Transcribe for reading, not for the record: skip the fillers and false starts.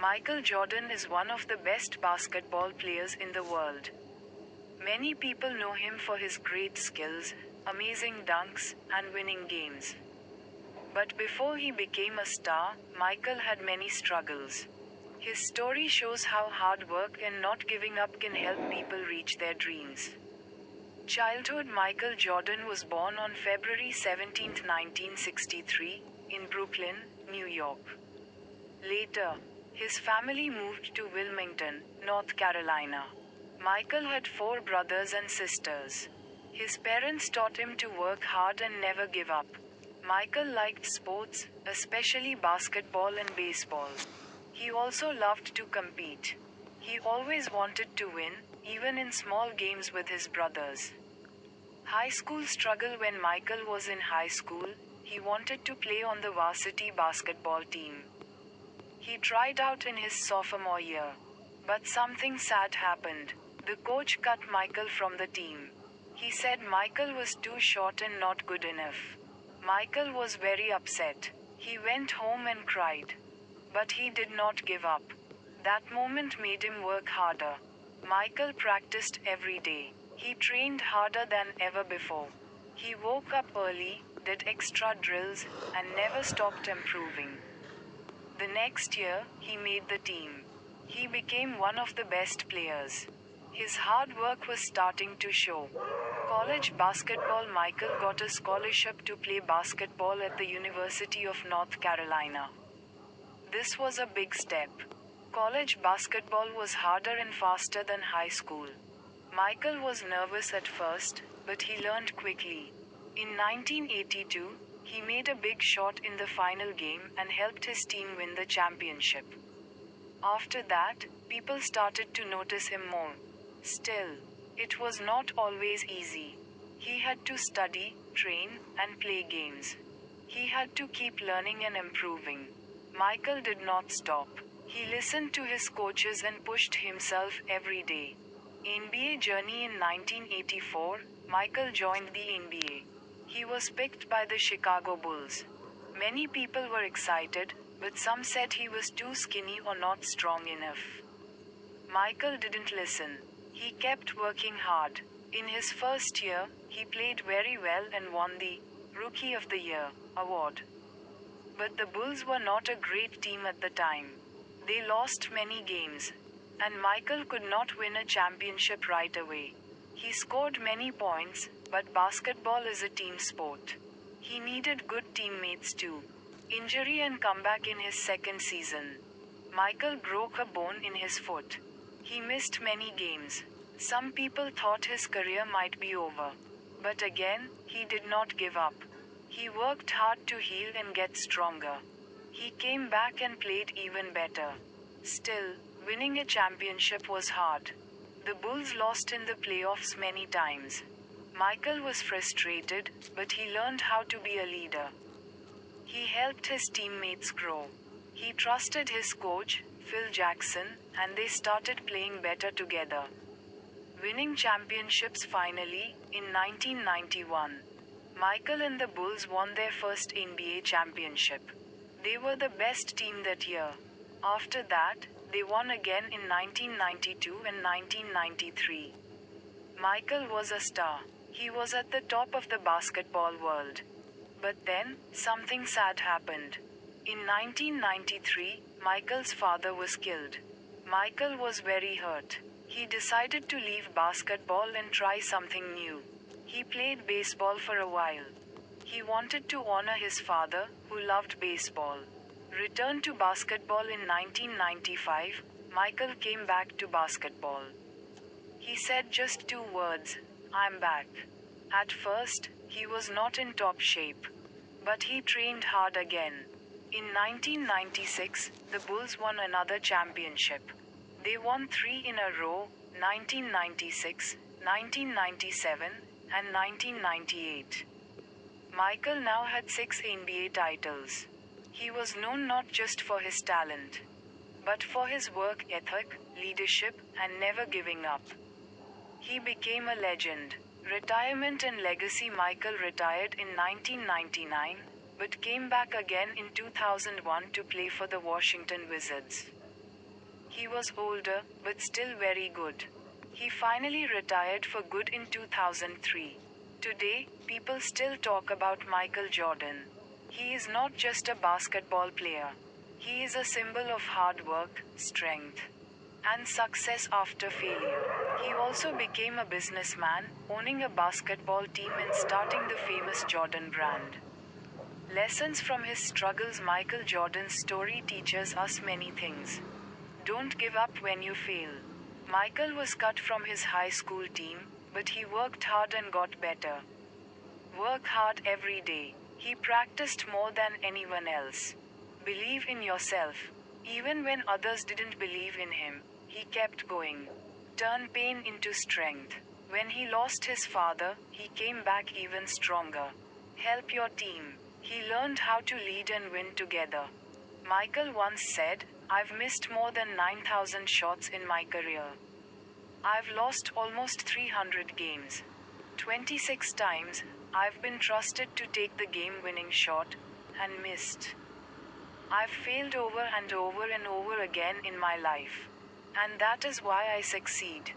Michael Jordan is one of the best basketball players in the world. Many people know him for his great skills, amazing dunks, and winning games. But before he became a star, Michael had many struggles. His story shows how hard work and not giving up can help people reach their dreams. Childhood. Michael Jordan was born on February 17, 1963, in Brooklyn, New York. Later, his family moved to Wilmington, North Carolina. Michael had 4 brothers and sisters. His parents taught him to work hard and never give up. Michael liked sports, especially basketball and baseball. He also loved to compete. He always wanted to win, even in small games with his brothers. High school struggle. When Michael was in high school, he wanted to play on the varsity basketball team. He tried out in his sophomore year. But something sad happened. The coach cut Michael from the team. He said Michael was too short and not good enough. Michael was very upset. He went home and cried. But he did not give up. That moment made him work harder. Michael practiced every day. He trained harder than ever before. He woke up early, did extra drills, and never stopped improving. The next year, he made the team. He became one of the best players. His hard work was starting to show. College basketball. Michael got a scholarship to play basketball at the University of North Carolina. This was a big step. College basketball was harder and faster than high school. Michael was nervous at first, but he learned quickly. In 1982, he made a big shot in the final game and helped his team win the championship. After that, people started to notice him more. Still, it was not always easy. He had to study, train, and play games. He had to keep learning and improving. Michael did not stop. He listened to his coaches and pushed himself every day. NBA journey. In 1984, Michael joined the NBA. He was picked by the Chicago Bulls. Many people were excited, but some said he was too skinny or not strong enough. Michael didn't listen. He kept working hard. In his first year, he played very well and won the Rookie of the Year award. But the Bulls were not a great team at the time. They lost many games. And Michael could not win a championship right away. He scored many points, but basketball is a team sport. He needed good teammates too. Injury and comeback. In his second season, Michael broke a bone in his foot. He missed many games. Some people thought his career might be over. But again, he did not give up. He worked hard to heal and get stronger. He came back and played even better. Still, winning a championship was hard. The Bulls lost in the playoffs many times. Michael was frustrated, but he learned how to be a leader. He helped his teammates grow. He trusted his coach, Phil Jackson, and they started playing better together. Winning championships. Finally, in 1991, Michael and the Bulls won their first NBA championship. They were the best team that year. After that, they won again in 1992 and 1993. Michael was a star. He was at the top of the basketball world. But then, something sad happened. In 1993, Michael's father was killed. Michael was very hurt. He decided to leave basketball and try something new. He played baseball for a while. He wanted to honor his father, who loved baseball. Returned to basketball in 1995, Michael came back to basketball. He said just 2 words, "I'm back." At first, he was not in top shape. But he trained hard again. In 1996, the Bulls won another championship. They won 3 in a row, 1996, 1997, and 1998. Michael now had 6 NBA titles. He was known not just for his talent, but for his work ethic, leadership, and never giving up. He became a legend. Retirement and legacy. Michael retired in 1999, but came back again in 2001 to play for the Washington Wizards. He was older, but still very good. He finally retired for good in 2003. Today, people still talk about Michael Jordan. He is not just a basketball player. He is a symbol of hard work, strength, and success after failure. He also became a businessman, owning a basketball team and starting the famous Jordan brand. Lessons from his struggles. Michael Jordan's story teaches us many things. Don't give up when you fail. Michael was cut from his high school team, but he worked hard and got better. Work hard every day. He practiced more than anyone else. Believe in yourself. Even when others didn't believe in him, he kept going. Turn pain into strength. When he lost his father, he came back even stronger. Help your team. He learned how to lead and win together. Michael once said, "I've missed more than 9,000 shots in my career. I've lost almost 300 games. 26 times, I've been trusted to take the game-winning shot, and missed. I've failed over and over and over again in my life. And that is why I succeed."